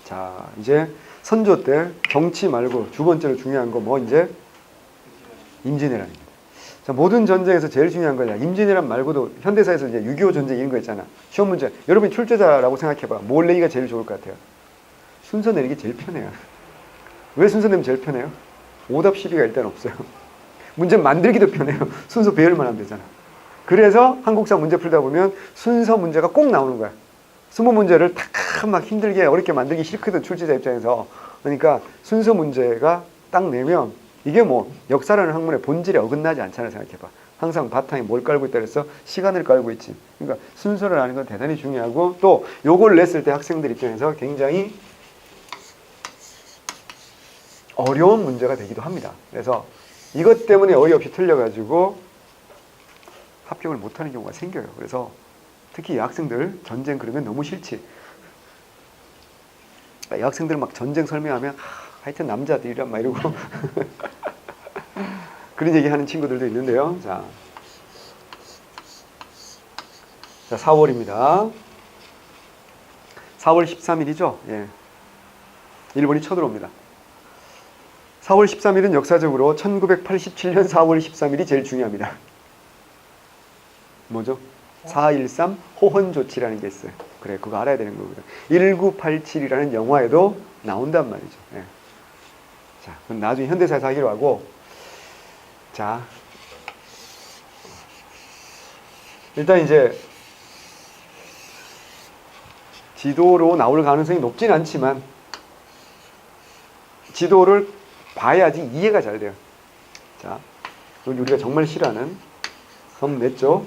자, 이제 선조 때 정치 말고 두 번째로 중요한 거 뭐 이제 임진왜란입니다. 자, 모든 전쟁에서 제일 중요한 거냐? 임진왜란 말고도 현대사에서 이제 6.25 전쟁 이런 거 있잖아. 시험 문제. 여러분이 출제자라고 생각해봐. 뭘 내기가 제일 좋을 것 같아요? 순서 내리기 제일 편해요. 왜 순서 내면 제일 편해요? 오답 시비가 일단 없어요. 문제 만들기도 편해요. 순서 배열만 하면 되잖아. 그래서 한국사 문제 풀다 보면 순서 문제가 꼭 나오는 거야. 20문제를 탁 막 힘들게 어렵게 만들기 싫거든, 출제자 입장에서. 그러니까 순서 문제가 딱 내면 이게 뭐 역사라는 학문의 본질에 어긋나지 않잖아, 생각해봐. 항상 바탕에 뭘 깔고 있다 그래서 시간을 깔고 있지. 그러니까 순서를 아는 건 대단히 중요하고, 또 요걸 냈을 때 학생들 입장에서 굉장히 어려운 문제가 되기도 합니다. 그래서 이것 때문에 어이없이 틀려가지고 합격을 못하는 경우가 생겨요. 그래서 특히 여학생들 전쟁 그러면 너무 싫지. 여학생들 막 전쟁 설명하면 하여튼 남자들이란 막 이러고 그런 얘기하는 친구들도 있는데요. 자, 4월입니다. 4월 13일이죠. 예. 일본이 쳐들어옵니다. 4월 13일은 역사적으로 1987년 4월 13일이 제일 중요합니다. 뭐죠? 4.13 호헌조치라는 게 있어요. 그래, 그거 알아야 되는 거거든. 1987이라는 영화에도 나온단 말이죠. 예. 자, 그럼 나중에 현대사에서 하기로 하고, 자, 일단 이제 지도로 나올 가능성이 높진 않지만 지도를 봐야지 이해가 잘 돼요. 자, 우리가 정말 싫어하는 섬 4쪽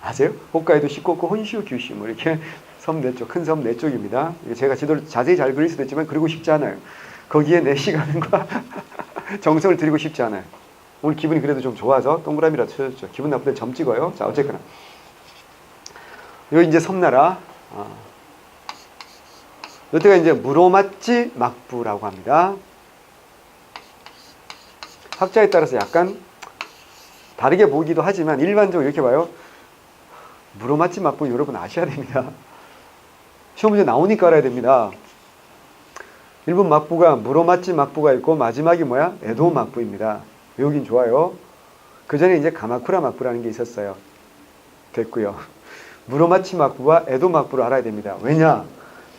아세요? 홋카이도, 시코쿠, 혼슈, 규슈 뭐 이렇게 섬 4쪽, 큰 섬 4쪽입니다. 제가 지도를 자세히 잘 그릴 수도 있지만 그리고 싶지 않아요. 거기에 내 시간과 정성을 들이고 싶지 않아요. 오늘 기분이 그래도 좀 좋아서 동그라미라도 쳐줬죠. 기분 나쁠 때 점 찍어요. 자, 어쨌거나 여기 이제 섬나라. 이때가 이제 무로마치 막부라고 합니다. 학자에 따라서 약간 다르게 보기도 하지만 일반적으로 이렇게 봐요. 무로마치 막부 여러분 아셔야 됩니다. 시험 문제 나오니까 알아야 됩니다. 일본 막부가 무로마치 막부가 있고 마지막이 뭐야? 에도 막부입니다. 외우긴 좋아요. 그 전에 이제 가마쿠라 막부라는 게 있었어요. 됐고요. 무로마치 막부와 에도 막부를 알아야 됩니다. 왜냐?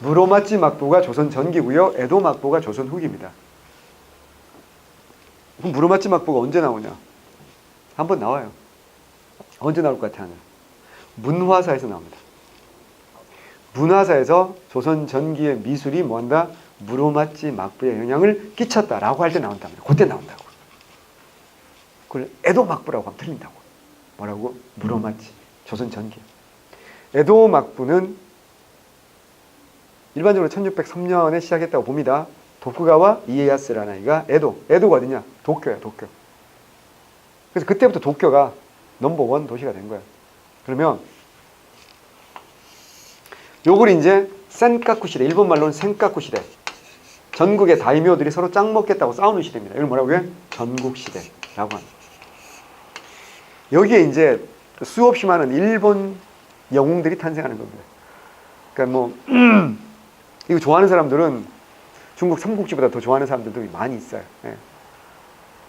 무로마치 막부가 조선 전기고요. 에도 막부가 조선 후기입니다. 그럼 무로마치 막부가 언제 나오냐? 한번 나와요. 언제 나올 것 같아, 하는? 문화사에서 나옵니다. 문화사에서 조선 전기의 미술이 뭔가 무로마치 막부에 영향을 끼쳤다라고 할 때 나온답니다. 그때 나온다고. 그걸 에도 막부라고 하면 틀린다고. 뭐라고? 무로마치. 조선 전기. 에도 막부는 일반적으로 1603년에 시작했다고 봅니다. 도쿠가와 이에야스라는 아이가 에도가 어디냐? 도쿄야, 도쿄. 그래서 그때부터 도쿄가 넘버원 도시가 된 거야. 그러면 요걸 이제 센카쿠 시대, 일본 말로는 센카쿠 시대. 전국의 다이묘들이 서로 짱 먹겠다고 싸우는 시대입니다. 이걸 뭐라고 해? 전국 시대라고 합니다. 여기에 이제 수없이 많은 일본 영웅들이 탄생하는 겁니다. 그러니까 뭐 이거 좋아하는 사람들은 중국 삼국지보다 더 좋아하는 사람들도 많이 있어요. 예.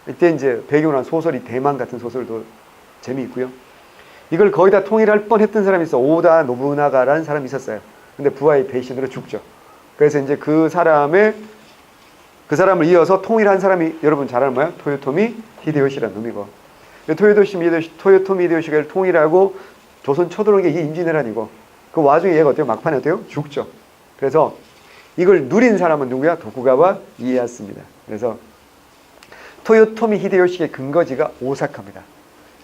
이때 이제 배경으로 한 소설이 대만 같은 소설도 재미있고요. 이걸 거의 다 통일할 뻔했던 사람이 있어. 오다 노부나가라는 사람이 있었어요. 근데 부하의 배신으로 죽죠. 그래서 이제 그 사람을 이어서 통일한 사람이 여러분 잘 아는 뭐야? 토요토미 히데요시라는 놈이고. 토요토미 히데요시가 통일하고 조선 쳐들어오는 게 이게 임진왜란이고, 그 와중에 얘가 어때요? 막판에 어때요? 죽죠. 그래서 이걸 누린 사람은 누구야? 도쿠가와 이에야스입니다. 그래서 토요토미 히데요시의 근거지가 오사카입니다.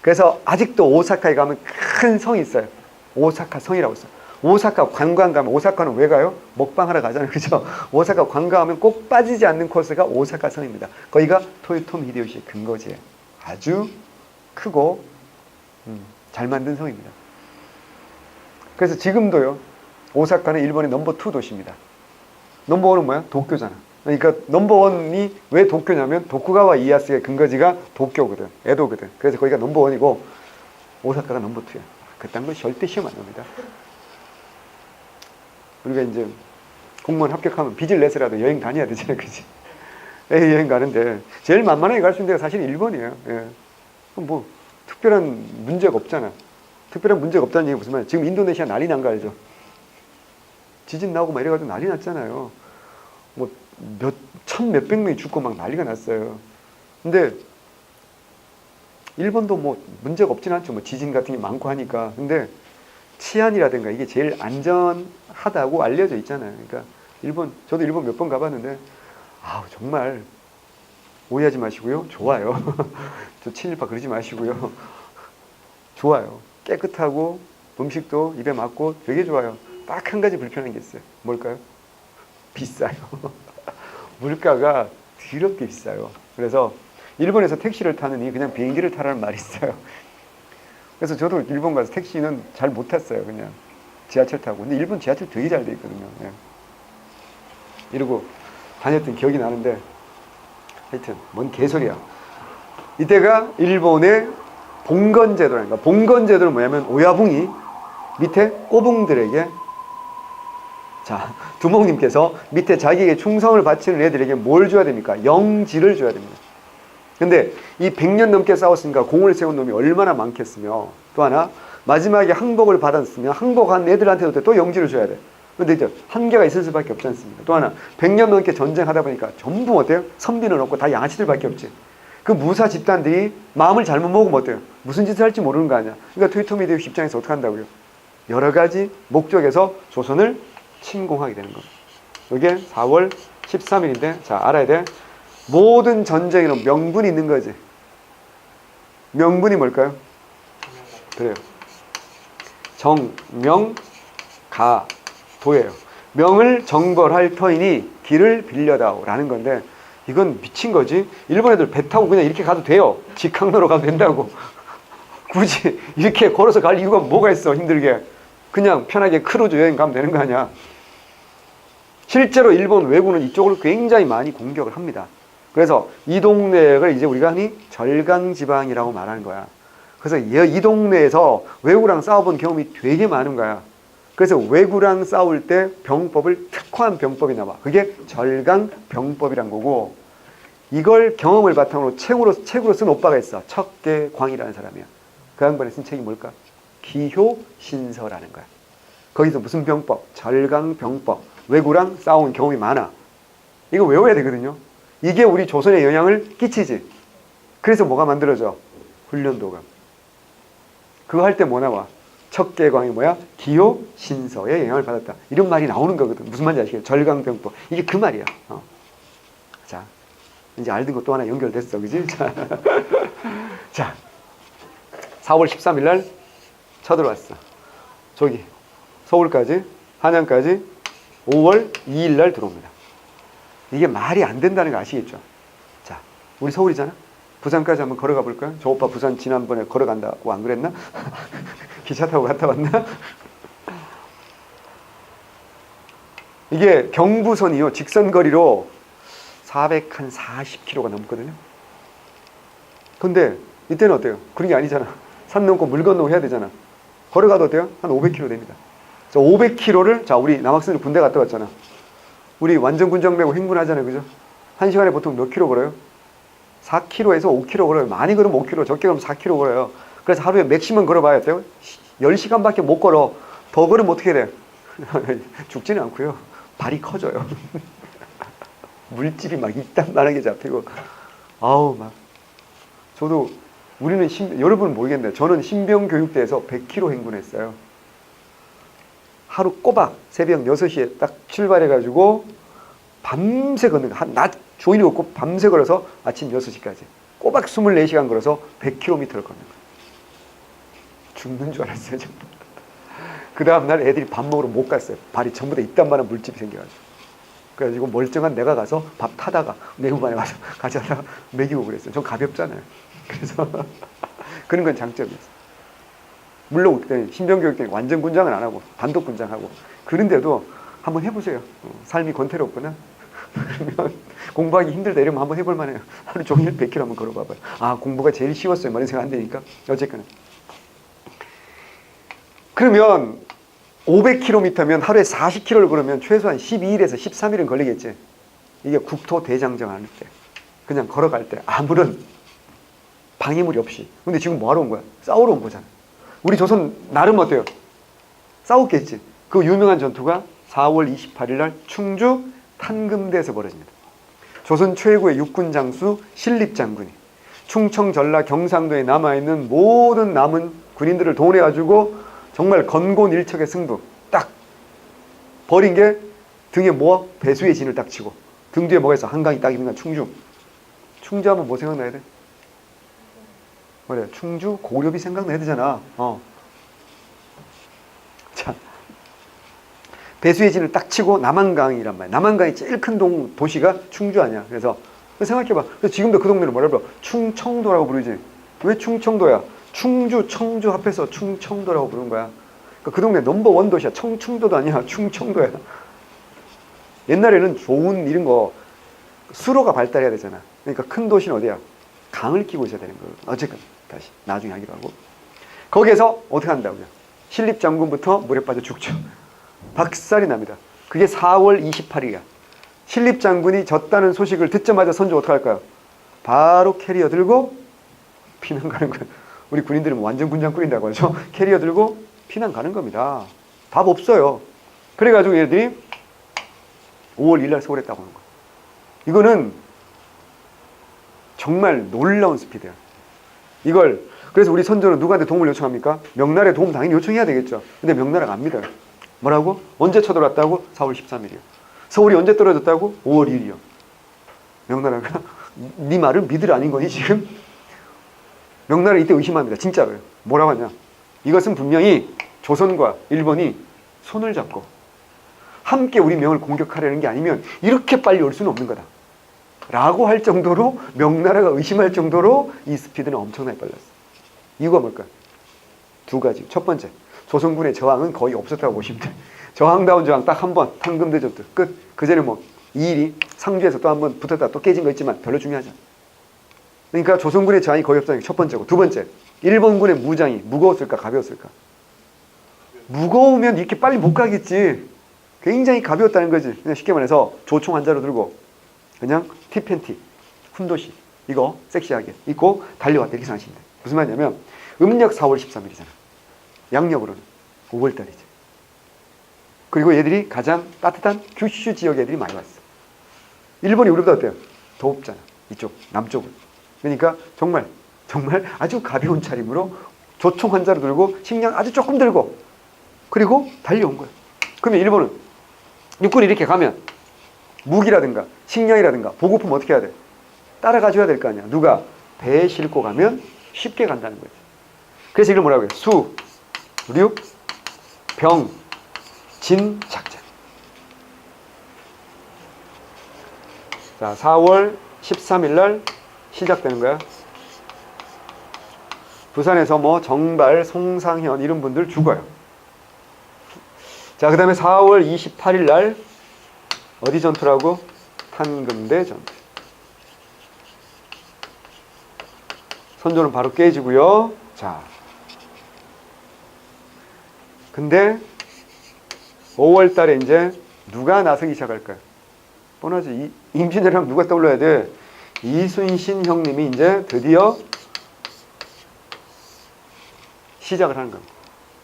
그래서 아직도 오사카에 가면 큰 성이 있어요. 오사카 성이라고 있어요. 오사카 관광 가면, 오사카는 왜 가요? 먹방하러 가잖아요. 그죠? 오사카 관광하면 꼭 빠지지 않는 코스가 오사카 성입니다. 거기가 토요토미 히데요시의 근거지예요. 아주 크고 잘 만든 성입니다. 그래서 지금도요, 오사카는 일본의 넘버 2 도시입니다. 넘버 1은 뭐야? 도쿄잖아. 그러니까 넘버 1이 왜 도쿄냐면 도쿠가와 이에야스의 근거지가 도쿄거든, 에도거든. 그래서 거기가 넘버 1이고 오사카가 넘버 2야. 그딴 거 절대 시험 안 납니다. 우리가 이제 공무원 합격하면 빚을 내서라도 여행 다녀야 되잖아요. 그치? 여행 가는데 제일 만만하게 갈 수 있는 데가 사실 일본이에요. 예. 뭐 특별한 문제가 없잖아. 특별한 문제가 없다는 얘기 무슨 말이야. 지금 인도네시아 난리 난 거 알죠? 지진 나고 막 이래가지고 난리 났잖아요. 뭐 몇백 명이 죽고 막 난리가 났어요. 근데 일본도 뭐 문제가 없진 않죠. 뭐 지진 같은 게 많고 하니까. 근데 치안이라든가 이게 제일 안전하다고 알려져 있잖아요. 그러니까 저도 일본 몇 번 가봤는데 정말 오해하지 마시고요. 좋아요. 저 친일파 그러지 마시고요. 좋아요. 깨끗하고 음식도 입에 맞고 되게 좋아요. 딱 한 가지 불편한 게 있어요. 뭘까요? 비싸요. 물가가 더럽게 비싸요. 그래서 일본에서 택시를 타느니 그냥 비행기를 타라는 말이 있어요. 그래서 저도 일본 가서 택시는 잘 못 탔어요. 그냥 지하철 타고. 근데 일본 지하철 되게 잘 돼 있거든요. 예. 이러고 다녔던 기억이 나는데 하여튼 뭔 개소리야. 이때가 일본의 봉건제도라니까. 봉건제도는 뭐냐면 오야붕이 밑에 꼬붕들에게 두목님께서 밑에 자기에게 충성을 바치는 애들에게 뭘 줘야 됩니까? 영지를 줘야 됩니다. 근데 이 100년 넘게 싸웠으니까 공을 세운 놈이 얼마나 많겠으며 또 하나 마지막에 항복을 받았으면 항복한 애들한테도 또 영지를 줘야 돼. 근데 이제 한계가 있을 수밖에 없지 않습니까? 또 하나 100년 넘게 전쟁하다 보니까 전부 어때요? 선비는 없고 다 양아치들밖에 없지. 그 무사 집단들이 마음을 잘못 먹으면 어때요? 무슨 짓을 할지 모르는 거 아니야. 그러니까 토요토미 히데요시 입장에서 어떻게 한다고요? 여러 가지 목적에서 조선을 침공하게 되는 겁니다. 이게 4월 13일인데 알아야 돼. 모든 전쟁에는 명분이 있는 거지. 명분이 뭘까요? 그래요. 정명가도예요. 명을 정벌할 터이니 길을 빌려다오라는 건데 이건 미친 거지. 일본 애들 배 타고 그냥 이렇게 가도 돼요. 직항로로 가도 된다고. 굳이 이렇게 걸어서 갈 이유가 뭐가 있어. 힘들게. 그냥 편하게 크루즈 여행 가면 되는 거 아니야. 실제로 일본 왜군은 이쪽을 굉장히 많이 공격을 합니다. 그래서 이 동네를 이제 우리가 흔히 절강지방이라고 말하는 거야. 그래서 이 동네에서 왜구랑 싸워본 경험이 되게 많은 거야. 그래서 왜구랑 싸울 때 병법을 특화한 병법이 나와. 그게 절강병법이란 거고 이걸 경험을 바탕으로 책으로 쓴 오빠가 있어. 척계광이라는 사람이야. 그 양반이 쓴 책이 뭘까? 기효신서라는 거야. 거기서 무슨 병법? 절강병법. 왜구랑 싸운 경험이 많아. 이거 외워야 되거든요. 이게 우리 조선에 영향을 끼치지. 그래서 뭐가 만들어져? 훈련도가. 그거 할 때 뭐 나와? 척계광이 뭐야? 기효신서에 영향을 받았다. 이런 말이 나오는 거거든. 무슨 말인지 아시겠어요? 절강병법. 이게 그 말이야. 자, 이제 알던 거 또 하나 연결됐어. 그지? 자, 4월 13일 날 쳐들어왔어. 저기 서울까지, 한양까지 5월 2일 날 들어옵니다. 이게 말이 안 된다는 거 아시겠죠? 자, 우리 서울이잖아? 부산까지 한번 걸어가 볼까요? 저 오빠 부산 지난번에 걸어간다고 안 그랬나? 기차 타고 갔다 왔나? 이게 경부선이요. 직선거리로 440km가 넘거든요. 근데 이때는 어때요? 그런 게 아니잖아. 산 넘고 물 건너고 해야 되잖아. 걸어가도 어때요? 한 500km 됩니다. 500km를, 우리 남학생들 군대 갔다 왔잖아. 우리 완전 군장 메고 행군하잖아요. 그죠? 1시간에 보통 몇 킬로 걸어요? 4km에서 5km 걸어요. 많이 걸으면 5km, 적게 걸으면 4km 걸어요. 그래서 하루에 맥시멈 걸어봐야 돼요. 10시간밖에 못 걸어. 더 걸으면 어떻게 돼? 죽지는 않고요. 발이 커져요. 물집이 막 이딴만하게 잡히고. 저도 우리는 여러분은 모르겠네요. 저는 신병교육대에서 100km 행군했어요. 하루 꼬박 새벽 6시에 딱 출발해가지고 밤새 걷는 거. 낮 종일 걷고 밤새 걸어서 아침 6시까지. 꼬박 24시간 걸어서 100km를 걷는 거예요. 죽는 줄 알았어요. 그 다음날 애들이 밥 먹으러 못 갔어요. 발이 전부 다 이딴만한 물집이 생겨가지고. 그래가지고 멀쩡한 내가 가서 밥 타다가 내후반에 가서 같이 하다가 먹이고 그랬어요. 전 가볍잖아요. 그래서 그런 건 장점이었어요. 물론 그때 신병교육 때 완전 군장은 안 하고 단독 군장하고 그런데도 한번 해보세요. 삶이 권태롭구나. 그러면 공부하기 힘들다 이러면 한번 해볼 만해요. 하루 종일 100km 한번 걸어봐봐요. 공부가 제일 쉬웠어요. 이런 생각 안 되니까. 어쨌거나. 그러면 500km면 하루에 40km를 걸으면 최소한 12일에서 13일은 걸리겠지. 이게 국토 대장정 할 때, 그냥 걸어갈 때 아무런 방해물이 없이. 근데 지금 뭐하러 온 거야? 싸우러 온 거잖아. 우리 조선 나름 어때요? 싸웠겠지. 그 유명한 전투가 4월 28일 날 충주 탄금대에서 벌어집니다. 조선 최고의 육군 장수 신립장군이 충청, 전라, 경상도에 남아있는 모든 남은 군인들을 동원해가지고 정말 건곤일척의 승부 딱 벌인 게 등에 뭐? 배수의 진을 딱 치고 등 뒤에 뭐가 있어? 한강이 딱 있는 거야. 충주. 충주 하면 뭐 생각나야 돼? 뭐래? 충주 고렵이 생각나야 되잖아. 자, 배수의 진을 딱 치고 남한강이란 말이야. 남한강이 제일 큰 도시가 충주 아니야. 그래서 생각해봐. 그래서 지금도 그 동네를 뭐라 불러? 충청도라고 부르지. 왜 충청도야? 충주, 청주 합해서 충청도라고 부르는 거야. 그러니까 그 동네 넘버원 도시야. 청충도도 아니야. 충청도야. 옛날에는 좋은 이런 거 수로가 발달해야 되잖아. 그러니까 큰 도시는 어디야? 강을 끼고 있어야 되는 거예요. 어쨌든 다시 나중에 하기로 하고. 거기에서 어떻게 한다고요? 신립장군부터 물에 빠져 죽죠. 박살이 납니다. 그게 4월 28일이야. 신립장군이 졌다는 소식을 듣자마자 선조 어떻게 할까요? 바로 캐리어 들고 피난 가는 거예요. 우리 군인들은 완전 군장 꾸린다고 하죠. 캐리어 들고 피난 가는 겁니다. 답 없어요. 그래가지고 얘들이 5월 1일 날 서울에 딱 오는 거예요. 이거는 정말 놀라운 스피드야. 이걸 그래서 우리 선조는 누구한테 도움을 요청합니까? 명나라에 도움 당연히 요청해야 되겠죠. 근데 명나라가 안 믿어요. 뭐라고? 언제 쳐들어왔다고? 4월 13일이요. 서울이 언제 떨어졌다고? 5월 1일이요. 명나라가 네 말을 믿을 아닌 거니 지금? 명나라 이때 의심합니다. 진짜로요. 뭐라고 하냐? 이것은 분명히 조선과 일본이 손을 잡고 함께 우리 명을 공격하려는 게 아니면 이렇게 빨리 올 수는 없는 거다. 라고 할 정도로 명나라가 의심할 정도로 이 스피드는 엄청나게 빨랐어. 이유가 뭘까? 두 가지. 첫 번째, 조선군의 저항은 거의 없었다고 보시면 돼. 저항다운 저항 딱 한 번, 탄금대전투 끝. 그 전에 뭐 이일이 상주에서 또 한 번 붙었다 또 깨진 거 있지만 별로 중요하지 않아. 그러니까 조선군의 저항이 거의 없다는 게 첫 번째고, 두 번째, 일본군의 무장이 무거웠을까 가벼웠을까? 무거우면 이렇게 빨리 못 가겠지. 굉장히 가벼웠다는 거지. 그냥 쉽게 말해서 조총 한 자루 들고 그냥 티팬티, 훈도시 이거 섹시하게 입고 달려왔다 이렇게 생각하시면 돼. 무슨 말이냐면 음력 4월 13일이잖아. 양력으로는 5월달이지. 그리고 얘들이 가장 따뜻한 규슈 지역 애들이 많이 왔어. 일본이 우리보다 어때요? 더웁잖아. 이쪽 남쪽은. 그러니까 정말 아주 가벼운 차림으로 조총 한 자루 들고 식량 아주 조금 들고 그리고 달려온 거야. 그러면 일본은 육군이 이렇게 가면 무기라든가 식량이라든가 보급품 어떻게 해야 돼? 따라가줘야 될 거 아니야. 누가? 배에 싣고 가면 쉽게 간다는 거지. 그래서 이걸 뭐라고 해요? 수, 륙, 병, 진 작전. 자, 4월 13일 날 시작되는 거야. 부산에서 뭐 정발, 송상현 이런 분들 죽어요. 자, 그 다음에 4월 28일 날 어디 전투라고? 탄금대 전투. 선조는 바로 깨지고요. 자, 근데 5월 달에 이제 누가 나서기 시작할까요? 뻔하지. 임진왜란 누가 떠올려야 돼? 이순신 형님이 이제 드디어 시작을 하는 겁니다.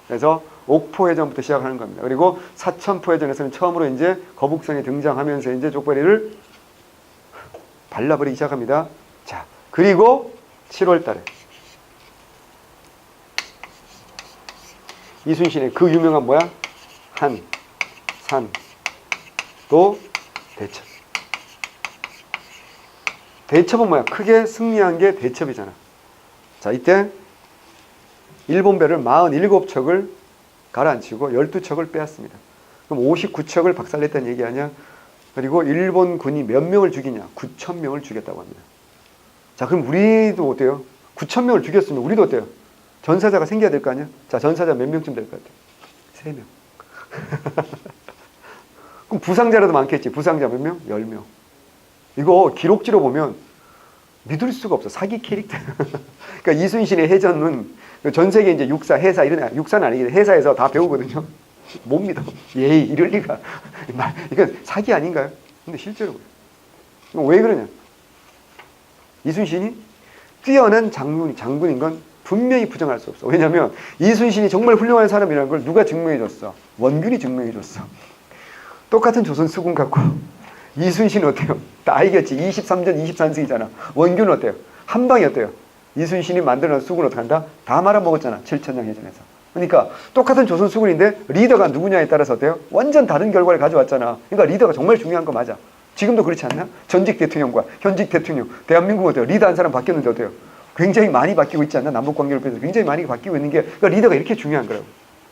그래서 옥포해전부터 시작하는 겁니다. 그리고 사천포해전에서는 처음으로 이제 거북선이 등장하면서 이제 족발이를 발라버리기 시작합니다. 자, 그리고 7월 달에 이순신의 그 유명한 뭐야? 한, 산, 도, 대첩. 대첩은 뭐야? 크게 승리한 게 대첩이잖아. 자, 이때 일본 배를 47척을 가라앉히고 12척을 빼앗습니다. 그럼 59척을 박살냈다는 얘기 아니야? 그리고 일본 군이 몇 명을 죽이냐? 9,000명을 죽였다고 합니다. 자, 그럼 우리도 어때요? 9,000명을 죽였으면 우리도 어때요? 전사자가 생겨야 될 거 아니야? 자, 전사자 몇 명쯤 될 것 같아요? 3명. 그럼 부상자라도 많겠지. 부상자 몇 명? 10명. 이거 기록지로 보면 믿을 수가 없어. 사기 캐릭터. 그러니까 이순신의 해전은 전 세계 이제 육사, 해사 이런 육사는 아니겠지. 해사에서 다 배우거든요. 못 믿어. 예이, 이럴 리가. 이건 사기 아닌가요? 근데 실제로 그래요. 왜 그러냐? 이순신이 뛰어난 장군인 건 분명히 부정할 수 없어. 왜냐하면 이순신이 정말 훌륭한 사람이라는 걸 누가 증명해줬어? 원균이 증명해줬어. 똑같은 조선 수군 갖고 이순신 어때요? 다 이겼지. 23전 23승이잖아. 원균은 어때요? 한 방이 어때요? 이순신이 만들어놓은 수군 어떻게 한다? 다 말아먹었잖아. 7천량 해전에서. 그러니까 똑같은 조선 수군인데 리더가 누구냐에 따라서 어때요? 완전 다른 결과를 가져왔잖아. 그러니까 리더가 정말 중요한 거 맞아. 지금도 그렇지 않나? 전직 대통령과 현직 대통령, 대한민국은 어때요? 리더 한 사람 바뀌었는데 어때요? 굉장히 많이 바뀌고 있지 않나? 남북관계를 빼서 굉장히 많이 바뀌고 있는 게, 그러니까 리더가 이렇게 중요한 거라고.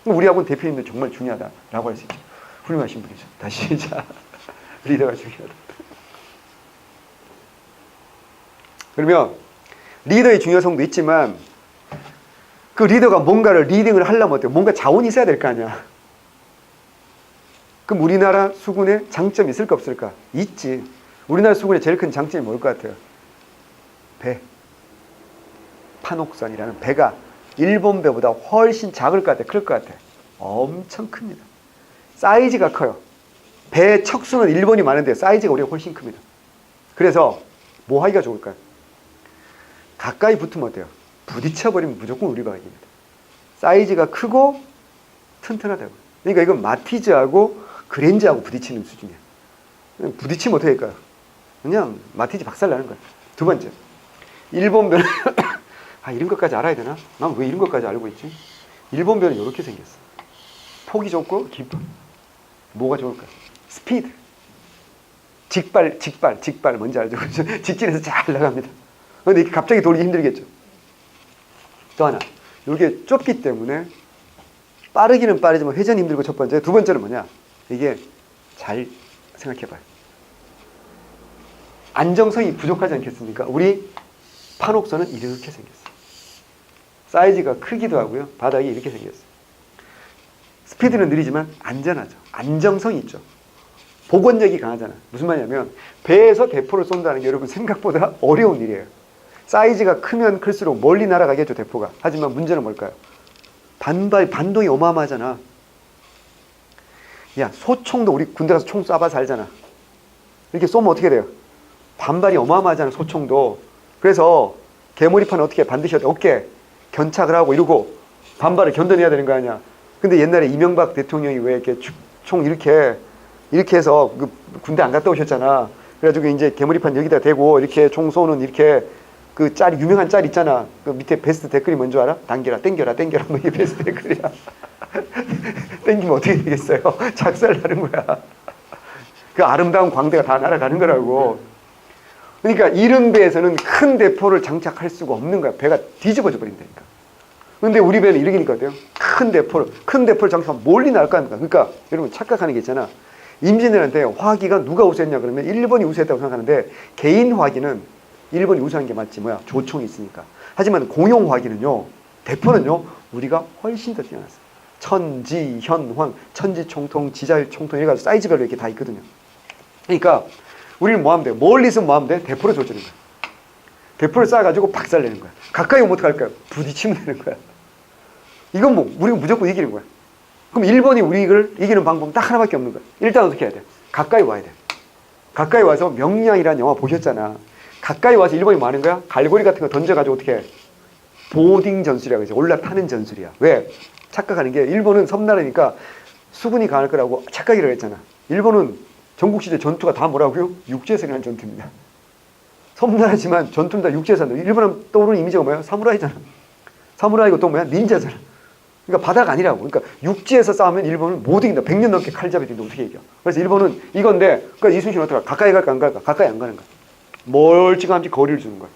우리하고는 대표님도 정말 중요하다라고 할 수 있죠. 훌륭하신 분이죠. 다시 시작. 리더가 중요하다. 그러면 리더의 중요성도 있지만 그 리더가 뭔가를 리딩을 하려면 어때요? 뭔가 자원이 있어야 될 거 아니야. 그럼 우리나라 수군에 장점이 있을까 없을까? 있지. 우리나라 수군의 제일 큰 장점이 뭘 것 같아요? 배. 판옥선이라는 배가 일본 배보다 훨씬 작을 것 같아? 클 것 같아? 엄청 큽니다. 사이즈가 커요. 배 척수는 일본이 많은데 사이즈가 우리가 훨씬 큽니다. 그래서 뭐 하기가 좋을까요? 가까이 붙으면 어때요? 부딪혀버리면 무조건 우리가 이깁니다. 사이즈가 크고 튼튼하다고. 그러니까 이건 마티즈하고 그랜저하고 부딪히는 수준이야. 부딪히면 어떻게 할까요? 그냥 마티즈 박살나는 거야. 두 번째, 일본 배는 이런 것까지 알아야 되나? 난 왜 이런 것까지 알고 있지? 일본 배는 이렇게 생겼어. 폭이 좁고 깊어. 뭐가 좋을까요? 스피드. 직발 뭔지 알죠? 직진해서 잘 나갑니다. 근데 이렇게 갑자기 돌기 힘들겠죠. 또 하나, 이게 좁기 때문에 빠르기는 빠르지만 회전이 힘들고 첫 번째. 두 번째는 뭐냐? 이게 잘 생각해봐요. 안정성이 부족하지 않겠습니까? 우리 판옥선은 이렇게 생겼어요. 사이즈가 크기도 하고요. 바닥이 이렇게 생겼어요. 스피드는 느리지만 안전하죠. 안정성이 있죠. 복원력이 강하잖아. 무슨 말이냐면 배에서 대포를 쏜다는 게 여러분 생각보다 어려운 일이에요. 사이즈가 크면 클수록 멀리 날아가겠죠, 대포가. 하지만 문제는 뭘까요? 반동이 어마어마하잖아. 야, 소총도 우리 군대 가서 총 쏴봐서 알잖아. 이렇게 쏘면 어떻게 돼요? 반발이 어마어마하잖아, 소총도. 그래서 개머리판은 어떻게 해? 반드시 어깨 견착을 하고 이러고 반발을 견뎌내야 되는 거 아니야. 근데 옛날에 이명박 대통령이 왜 이렇게 총 이렇게 해서 그 군대 안 갔다 오셨잖아. 그래가지고 이제 개머리판 여기다 대고 이렇게 총 쏘는 이렇게 그 짤, 유명한 짤 있잖아. 그 밑에 베스트 댓글이 뭔지 알아? 당겨라, 땡겨라, 뭐 이게 베스트 댓글이야. 땡기면 어떻게 되겠어요? 작살 나는 거야. 그 아름다운 광대가 다 날아가는 거라고. 그러니까 이른 배에서는 큰 대포를 장착할 수가 없는 거야. 배가 뒤집어져 버린다니까. 근데 우리 배는 이렇게 니까 어때요? 큰 대포를 장착하면 멀리 날 거 아닙니까? 그러니까 여러분 착각하는 게 있잖아. 임진왜란때 화기가 누가 우세했냐 그러면 일본이 우세했다고 생각하는데 개인 화기는 일본이 우세한 게 맞지 뭐야 조총이 있으니까. 하지만 공용 화기는요, 대포는요 우리가 훨씬 더 뛰어났어요. 천지, 현황, 천지총통, 지자일총통 이래가지고 사이즈별로 이렇게 다 있거든요. 그러니까 우리는 뭐 하면 돼? 멀리 있으면 뭐 하면 돼? 대포를 쏘주는 거야. 대포를 쏴가지고 박살내는 거야. 가까이 오면 어떡할까요? 부딪히면 되는 거야. 이건 뭐 우리가 무조건 이기는 거야. 그럼 일본이 우리를 이기는 방법은 딱 하나밖에 없는 거야. 일단 어떻게 해야 돼? 가까이 와야 돼. 가까이 와서 명량이라는 영화 보셨잖아. 가까이 와서 일본이 뭐 하는 거야? 갈고리 같은 거 던져가지고 어떻게 해? 보딩 전술이라고 해서 올라타는 전술이야. 왜? 착각하는 게 일본은 섬나라니까 수군이 강할 거라고 착각이라고 했잖아. 일본은 전국시대 전투가 다 뭐라고요? 육지에서 일어난 전투입니다. 섬나라지만 전투는 다 육지에서 한다. 일본은 떠오르는 이미지가 뭐야? 사무라이잖아. 사무라이고 또 뭐야? 닌자잖아. 그러니까 바다가 아니라고. 그러니까 육지에서 싸우면 일본은 못 이긴다. 100년 넘게 칼잡이 들는데 어떻게 이겨? 그래서 일본은 이건데, 그러니까 이순신은 어떡할까? 가까이 갈까 안 갈까? 가까이 안 가는 거야. 멀찌감치 거리를 주는 거야.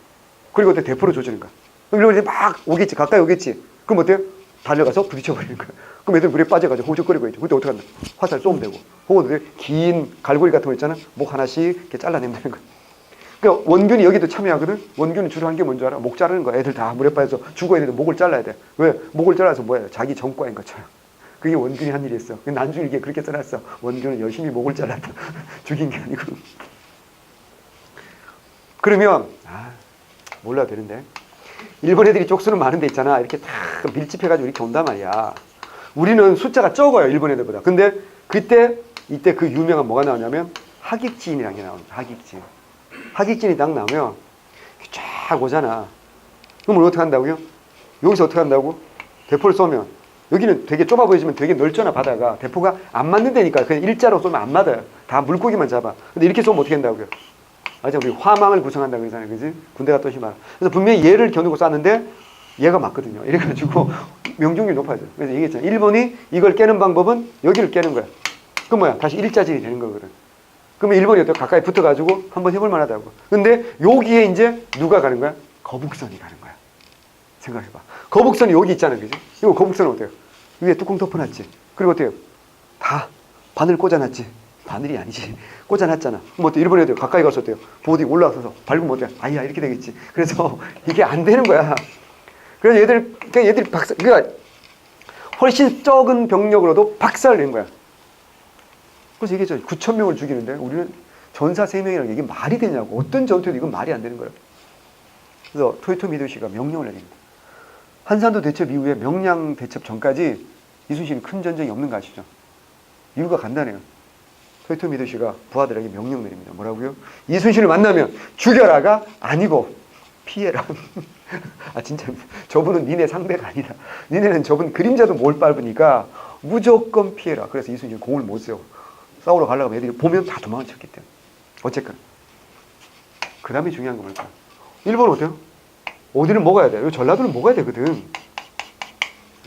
그리고 그때 대포를 조지는 거야. 그럼 일본이 막 오겠지. 가까이 오겠지. 그럼 어때요? 달려가서 부딪혀버리는 거야. 그럼 애들 물에 빠져가지고 호적거리고 있죠. 그때 어떡한다? 화살 쏘면 되고. 혹은 긴 갈고리 같은 거 있잖아. 목 하나씩 이렇게 잘라내면 되는 거야. 그러니까 원균이 여기도 참여하거든. 원균이 주로 한 게 뭔지 알아? 목 자르는 거야. 애들 다 물에 빠져서 죽어야 되는데 목을 잘라야 돼. 왜? 목을 잘라서 뭐야? 자기 전과인 것처럼. 그게 원균이 한 일이었어. 난중에 이게 그렇게 써놨어. 원균은 열심히 목을 잘랐다. 죽인 게 아니고. 그러면 몰라도 되는데 일본 애들이 쪽수는 많은 데 있잖아. 이렇게 다 밀집해가지고 이렇게 온단 말이야. 우리는 숫자가 적어요, 일본 애들보다. 근데 이때 그 유명한 뭐가 나오냐면 하객진이라는 게 나옵니다. 하객진. 하객진이 딱 나오면 쫙 오잖아. 그럼 어떻게 한다고요? 여기서 어떻게 한다고? 대포를 쏘면 여기는 되게 좁아 보이지만 되게 넓잖아, 바다가. 대포가 안 맞는다니까. 그냥 일자로 쏘면 안 맞아요. 다 물고기만 잡아. 근데 이렇게 쏘면 어떻게 한다고요? 맞아, 우리 화망을 구성한다고 그러잖아요, 그지? 군대가 또 심하다. 그래서 분명히 얘를 겨누고 쐈는데 얘가 맞거든요. 이래가지고 명중률이 높아져요. 그래서 얘기했잖아요. 일본이 이걸 깨는 방법은 여기를 깨는 거야. 그럼 뭐야? 다시 일자질이 되는 거거든. 그러면 일본이 또 가까이 붙어가지고 한번 해볼 만하다고. 근데 여기에 이제 누가 가는 거야? 거북선이 가는 거야. 생각해봐. 거북선이 여기 있잖아, 그지? 이거 거북선은 어때요? 위에 뚜껑 덮어놨지. 그리고 어때요? 다 바늘 꽂아놨지. 바늘이 아니지. 꽂아놨잖아. 그럼 어때? 일본 애들 가까이 가서 어때요? 보디 올라와서 밟으면 어때요? 아야, 이렇게 되겠지. 그래서 이게 안 되는 거야. 그래서 얘들이 그러니까 훨씬 적은 병력으로도 박살을 낸 거야. 그래서 얘기했죠. 9,000명을 죽이는데 우리는 전사 3명이라는 게 이게 말이 되냐고. 어떤 전투에도 이건 말이 안 되는 거예요. 그래서 토요토미 히데요시가 명령을 내립니다. 한산도 대첩 이후에 명량 대첩 전까지 이순신이 큰 전쟁이 없는 거 아시죠? 이유가 간단해요. 토요토미 히데요시가 부하들에게 명령 내립니다. 뭐라고요? 이순신을 만나면 죽여라가 아니고 피해라. 아, 진짜 저분은 니네 상대가 아니다. 니네는 저분 그림자도 못 밟으니까 무조건 피해라. 그래서 이순신이 공을 못 세워. 싸우러 가려고 하면 애들이 보면 다 도망을 쳤기 때문에. 어쨌건 그 다음에 중요한 건 뭘까? 일본은 어때요? 어디를 먹어야 돼요? 전라도를 먹어야 되거든.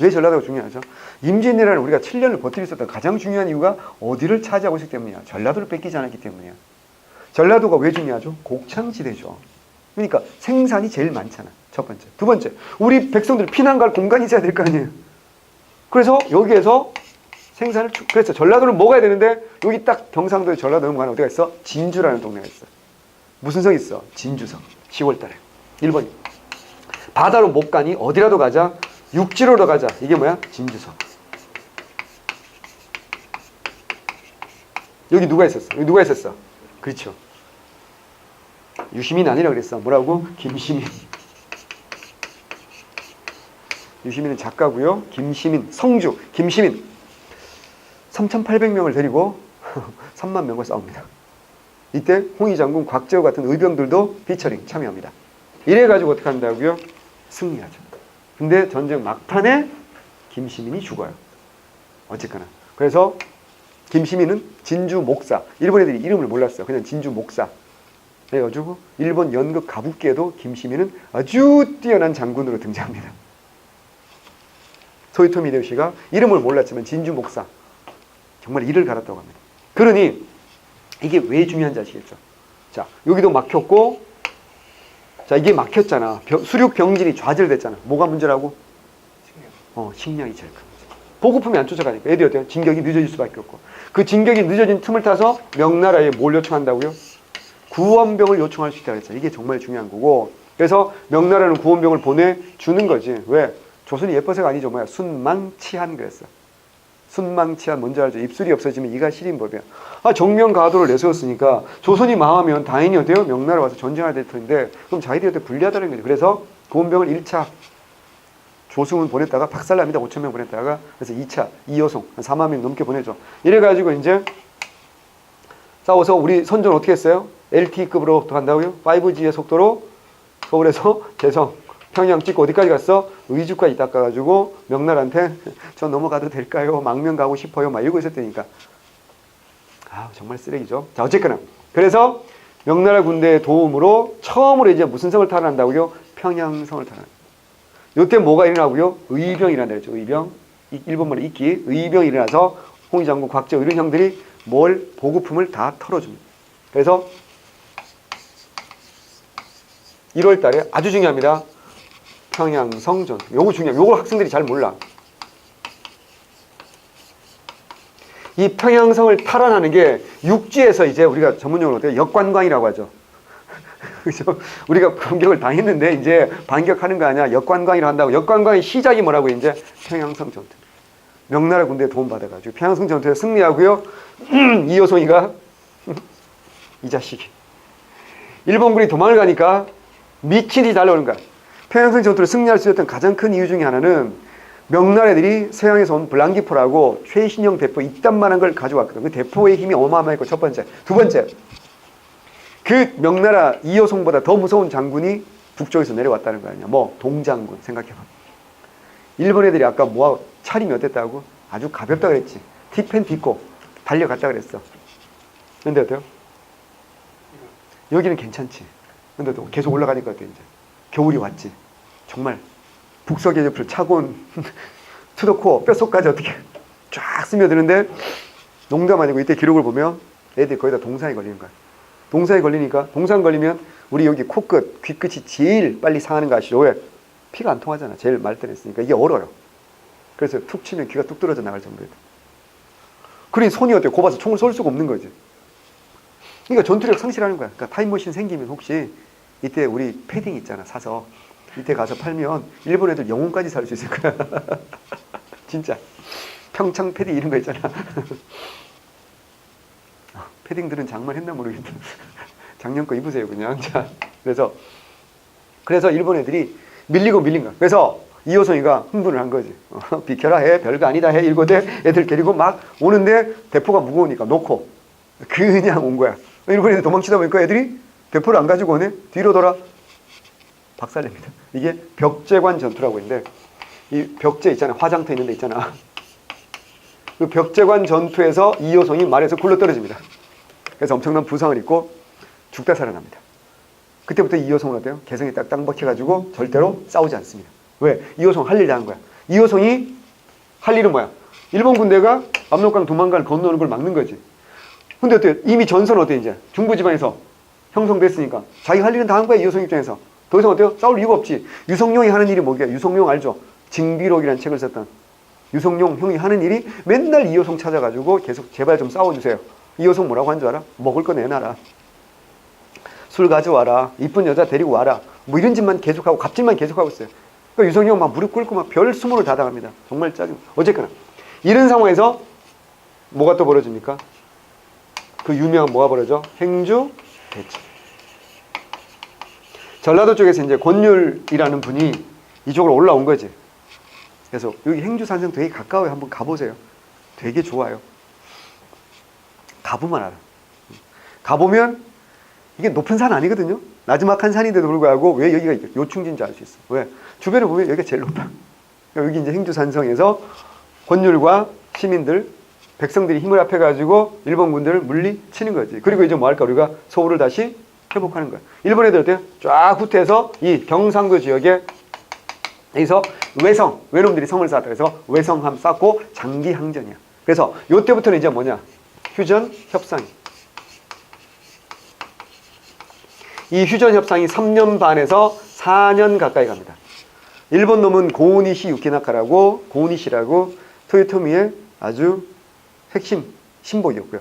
왜 전라도가 중요하죠? 임진왜란을 우리가 7년을 버틸 수 있었던 가장 중요한 이유가 어디를 차지하고 있기 때문이야. 전라도를 뺏기지 않았기 때문이야. 전라도가 왜 중요하죠? 곡창지대죠. 그러니까 생산이 제일 많잖아. 첫 번째. 두 번째, 우리 백성들 피난 갈 공간이 있어야 될 거 아니에요. 그래서 여기에서 생산을 그래서 전라도를 먹어야 되는데 여기 딱 경상도에 전라도 넘어가는 어디가 있어? 진주라는 동네가 있어. 무슨 성 있어? 진주성. 10월 달에. 1번이. 바다로 못 가니 어디라도 가자. 육지로도 가자. 이게 뭐야? 진주성. 여기 누가 있었어? 여기 누가 있었어? 그렇죠. 유시민 아니라 그랬어. 뭐라고? 김시민. 유시민은 작가고요. 김시민, 성주, 김시민. 3,800명을 데리고 3만 명과 싸웁니다. 이때 홍위 장군, 곽재우 같은 의병들도 피처링 참여합니다. 이래가지고 어떻게 한다고요? 승리하죠. 근데 전쟁 막판에 김시민이 죽어요. 어쨌거나. 그래서 김시민은 진주 목사. 일본 애들이 이름을 몰랐어요. 그냥 진주 목사. 그래가지고 일본 연극 가부께도 김시민은 아주 뛰어난 장군으로 등장합니다. 토요토미 히데요시가 이름을 몰랐지만 진주 목사. 정말 이를 갈았다고 합니다. 그러니 이게 왜 중요한지 아시겠죠? 자, 여기도 막혔고, 자, 이게 막혔잖아. 수륙 병진이 좌절됐잖아. 뭐가 문제라고? 식량이 제일 큰 문제. 보급품이 안 쫓아가니까 애들이 어때요? 진격이 늦어질 수밖에 없고. 그 진격이 늦어진 틈을 타서 명나라에 뭘 요청한다고요? 구원병을 요청할 수 있다고 그랬잖아요. 이게 정말 중요한 거고. 그래서 명나라는 구원병을 보내주는 거지. 왜? 조선이 예뻐서가 아니죠. 뭐야? 순망치한 그랬어. 순망치한 뭔지 알죠? 입술이 없어지면 이가 시린법이야. 정명가도를 내세웠으니까 조선이 망하면 당연히 어때요? 명나라 와서 전쟁해야 될 텐데 그럼 자기들이 어때 불리하다는 거죠. 그래서 구원병을 1차 조승은 보냈다가 박살납니다. 5,000명 보냈다가 그래서 2차 이여송 한 4만 명 넘게 보내죠. 이래가지고 이제 싸워서 우리 선조는 어떻게 했어요? LTE급으로 간다고요? 5G의 속도로 서울에서 개성 평양 찍고 어디까지 갔어? 의주까지 닦아가지고 명나라한테 저 넘어가도 될까요? 망명 가고 싶어요. 막 이러고 있었다니까. 정말 쓰레기죠. 자, 어쨌거나. 그래서 명나라 군대의 도움으로 처음으로 이제 무슨 성을 탈환한다고요? 평양성을 탈환. 요때 뭐가 일어나고요? 의병이 일어난다 그랬죠. 의병. 일본말로 있기. 의병이 일어나서 홍위 장군, 곽재우 이런 형들이 뭘 보급품을 다 털어줍니다. 그래서 1월 달에 아주 중요합니다. 평양성 전투. 요거 중요해요. 요걸 학생들이 잘 몰라. 이 평양성을 탈환하는 게 육지에서 이제 우리가 전문용어로 어때요? 역관광이라고 하죠. 그죠? 우리가 공격을 당했는데 이제 반격하는 거 아니야. 역관광이라고 한다고. 역관광의 시작이 뭐라고 이제 평양성 전투. 명나라 군대에 도움받아가지고 평양성 전투에 승리하고요. 이여송이가 이 자식이 일본군이 도망을 가니까 미친이 달려오는 거야. 평양성 전투를 승리할 수 있었던 가장 큰 이유 중에 하나는 명나라들이 서양에서 온 블랑기포라고 최신형 대포 이딴만한 걸 가져왔거든. 그 대포의 힘이 어마어마했고 첫 번째. 두 번째, 그 명나라 이효송보다 더 무서운 장군이 북쪽에서 내려왔다는 거 아니야. 뭐 동장군 생각해봐. 일본 애들이 아까 뭐 차림이 어땠다고? 아주 가볍다 그랬지. 틱펜 딛고 달려갔다 그랬어. 근데 어때요? 여기는 괜찮지. 근데 또 계속 올라가니까 어때 이제? 겨울이 왔지. 정말 북서계 옆을 차고 온 투더코어 뼛속까지 어떻게 쫙 스며드는데 농담 아니고 이때 기록을 보면 애들이 거의 다 동상에 걸리는 거야. 동상에 걸리니까 동상 걸리면 우리 여기 코끝, 귀끝이 제일 빨리 상하는 거 아시죠? 왜? 피가 안 통하잖아. 제일 말단했으니까 이게 얼어요. 그래서 툭 치면 귀가 뚝 떨어져 나갈 정도예요. 그러니 손이 어때요? 곱아서 총을 쏠 수가 없는 거지. 그러니까 전투력 상실하는 거야. 그러니까 타임머신 생기면 혹시 이때 우리 패딩 있잖아. 사서 이때 가서 팔면 일본 애들 영혼까지 살 수 있을 거야. 진짜. 평창 패딩 이런 거 있잖아. 패딩들은 장만했나 모르겠다. 작년 거 입으세요 그냥. 자, 그래서 일본 애들이 밀리고 밀린 거야. 그래서 이호성이가 흥분을 한 거지. 비켜라 해, 별거 아니다 해, 이러고대 애들 데리고 막 오는데 대포가 무거우니까 놓고 그냥 온 거야. 일본 애들 도망치다 보니까 애들이 대포를 안 가지고 오네. 뒤로 돌아. 박살냅니다. 이게 벽제관 전투라고 있는데 이 벽제 있잖아. 화장터 있는 데 있잖아. 그 벽제관 전투에서 이호성이 말에서 굴러 떨어집니다. 그래서 엄청난 부상을 입고 죽다 살아납니다. 그때부터 이호성은 어때요? 개성이 딱딱 박혀가지고 절대로 싸우지 않습니다. 왜? 이호성 할 일 다 한 거야. 이호성이 할 일은 뭐야? 일본 군대가 압록강 두만강을 건너는 걸 막는 거지. 근데 어때요? 이미 전선 어때 이제? 중부지방에서 형성됐으니까 자기 할 일은 다 한 거야. 이호성 입장에서. 더 이상 어때요? 싸울 이유가 없지. 유성룡이 하는 일이 뭐야? 유성룡 알죠? 징비록이라는 책을 썼던 유성룡 형이 하는 일이 맨날 이호성 찾아가지고 계속 제발 좀 싸워주세요. 이호성 뭐라고 한 줄 알아? 먹을 거 내놔라. 술 가져와라. 이쁜 여자 데리고 와라. 뭐 이런 짓만 계속하고 갑질만 계속하고 있어요. 그러니까 유성룡 막 무릎 꿇고 막 별 수모를 다 당합니다. 정말 짜증. 어쨌거나 이런 상황에서 뭐가 또 벌어집니까? 그 유명한 뭐가 벌어져? 행주 대첩. 전라도 쪽에서 이제 권율이라는 분이 이쪽으로 올라온 거지. 그래서 여기 행주산성 되게 가까워요. 한번 가보세요. 되게 좋아요. 가보면 알아. 가보면 이게 높은 산 아니거든요. 나지막한 산인데도 불구하고 왜 여기가 요충지인 줄 알 수 있어. 왜? 주변에 보면 여기가 제일 높아. 여기 이제 행주산성에서 권율과 시민들, 백성들이 힘을 합해가지고 일본 군대를 물리치는 거지. 그리고 이제 뭐 할까? 우리가 서울을 다시 회복하는 거야. 일본 애들 어때요? 쫙 후퇴해서 이 경상도 지역에 여기서 외놈들이 성을 쌓았다. 그래서 외성함 쌓고 장기항전이야. 그래서 요때부터는 이제 뭐냐? 휴전 협상이. 이 휴전 협상이 3년 반에서 4년 가까이 갑니다. 일본 놈은 고우니시 유키나카라고 고우니시라고 토요토미의 아주 핵심 신복이었고요.